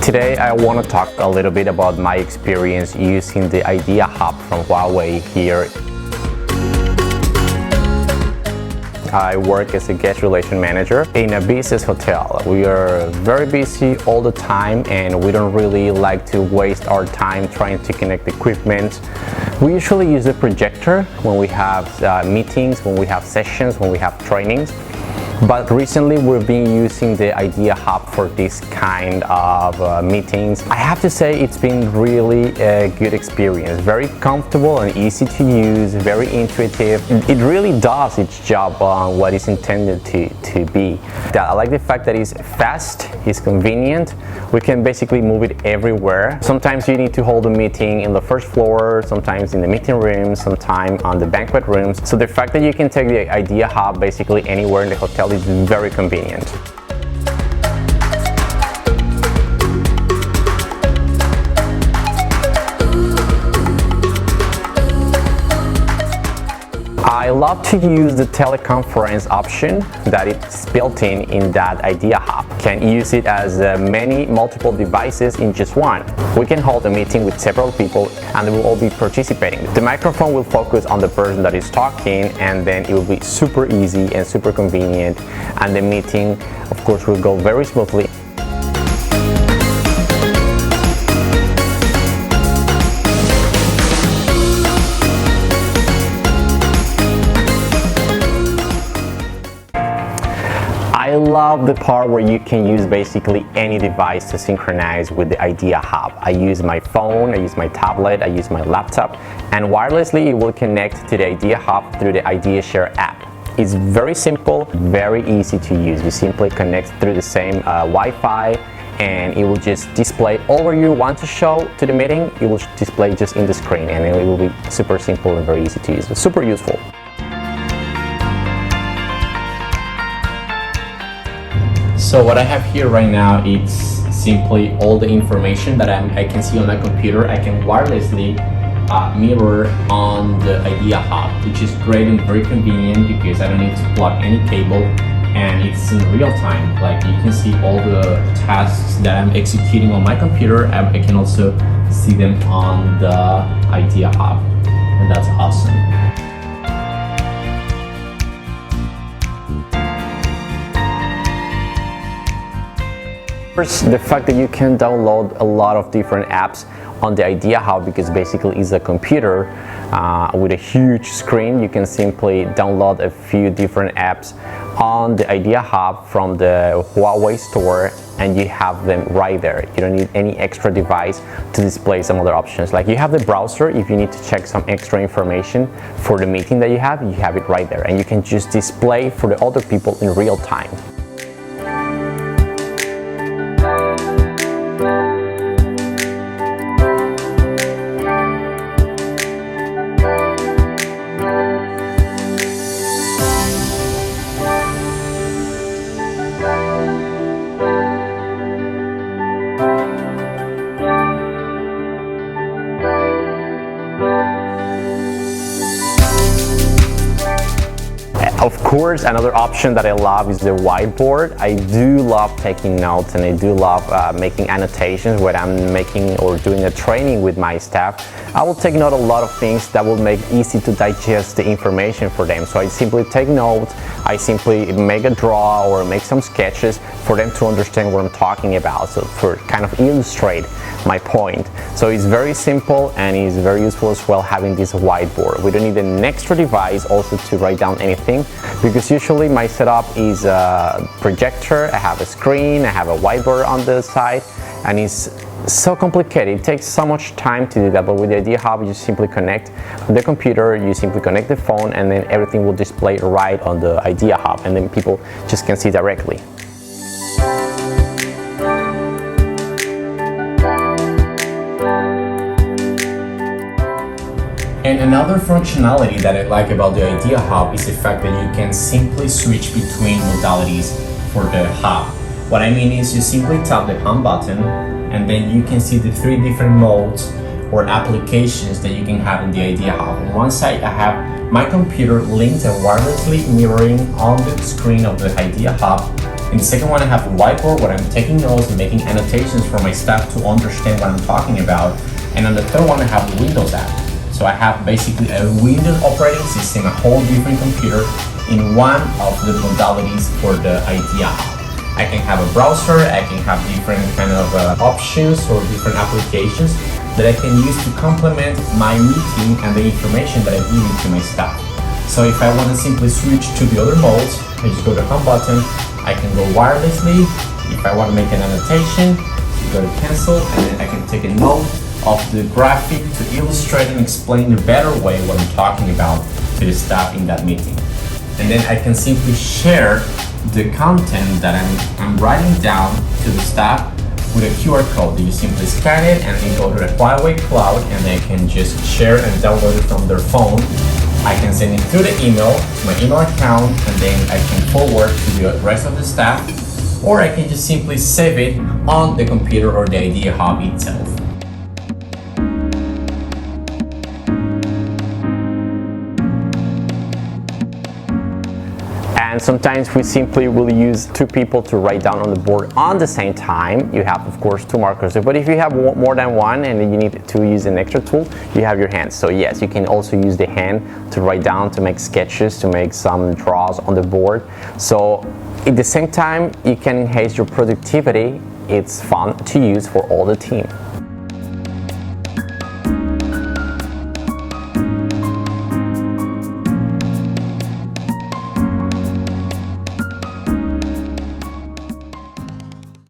Today I want to talk a little bit about my experience using the IdeaHub from Huawei here. I work as a guest relation manager in a business hotel. We are very busy all the time and we don't really like to waste our time trying to connect equipment. We usually use a projector when we have meetings, when we have sessions, when we have trainings. But recently we've been using the IdeaHub for this kind of meetings. I have to say it's been really a good experience. Very comfortable and easy to use, very intuitive. It really does its job on what it's intended to be. I like the fact that it's fast, it's convenient. We can basically move it everywhere. Sometimes you need to hold a meeting in the first floor, sometimes in the meeting room, sometimes on the banquet rooms. So the fact that you can take the IdeaHub basically anywhere in the hotel is very convenient. I love to use the teleconference option that is built in that IdeaHub. Can use it as multiple devices in just one. We can hold a meeting with several people and they will all be participating. The microphone will focus on the person that is talking and then it will be super easy and super convenient, and the meeting of course will go very smoothly. I love the part where you can use basically any device to synchronize with the IdeaHub. I use my phone, I use my tablet, I use my laptop, and wirelessly it will connect to the IdeaHub through the IdeaShare app. It's very simple, very easy to use. You simply connect through the same Wi-Fi and it will just display all where you want to show to the meeting. It will display just in the screen and it will be super simple and very easy to use. It's super useful. So what I have here right now, it's simply all the information that I can see on my computer. I can wirelessly mirror on the IdeaHub, which is great and very convenient because I don't need to plug any cable and it's in real time. Like you can see all the tasks that I'm executing on my computer. I can also see them on the IdeaHub, and that's awesome. First, the fact that you can download a lot of different apps on the IdeaHub, because basically it's a computer with a huge screen. You can simply download a few different apps on the IdeaHub from the Huawei store and you have them right there. You don't need any extra device to display some other options. Like you have the browser, if you need to check some extra information for the meeting that you have it right there and you can just display for the other people in real time. Of course, another option that I love is the whiteboard. I do love taking notes and I do love making annotations when I'm making or doing a training with my staff. I will take note of a lot of things that will make easy to digest the information for them. So I simply take notes, I simply make a draw or make some sketches for them to understand what I'm talking about, so for kind of illustrate my point. So it's very simple and it's very useful as well having this whiteboard. We don't need an extra device also to write down anything, because usually my setup is a projector, I have a screen, I have a whiteboard on the side, and it's so complicated. It takes so much time to do that, but with the IdeaHub you simply connect the computer, you simply connect the phone, and then everything will display right on the IdeaHub and then people just can see directly. And another functionality that I like about the IdeaHub is the fact that you can simply switch between modalities for the hub. What I mean is you simply tap the home button and then you can see the 3 different modes or applications that you can have in the IdeaHub. On one side I have my computer linked and wirelessly mirroring on the screen of the IdeaHub In the second one, I have the whiteboard where I'm taking notes and making annotations for my staff to understand what I'm talking about. And on the third one, I have the Windows app. So I have basically a Windows operating system, a whole different computer in one of the modalities for the IdeaHub. I can have a browser, I can have different kind of options or different applications that I can use to complement my meeting and the information that I'm giving to my staff. So if I want to simply switch to the other modes, I just go to the home button, I can go wirelessly. If I want to make an annotation, you go to cancel, and then I can take a note of the graphic to illustrate and explain in a better way what I'm talking about to the staff in that meeting. And then I can simply share the content that I'm writing down to the staff with a QR code. You simply scan it and then go to the Huawei cloud, and they can just share and download it from their phone. I can send it through the email to my email account, and then I can forward to the rest of the staff, or I can just simply save it on the computer or the IdeaHub itself. And sometimes we simply will use two people to write down on the board on the same time. You have, of course, two markers. But if you have more than one and you need to use an extra tool, you have your hands. So yes, you can also use the hand to write down, to make sketches, to make some draws on the board. So at the same time, you can enhance your productivity. It's fun to use for all the team.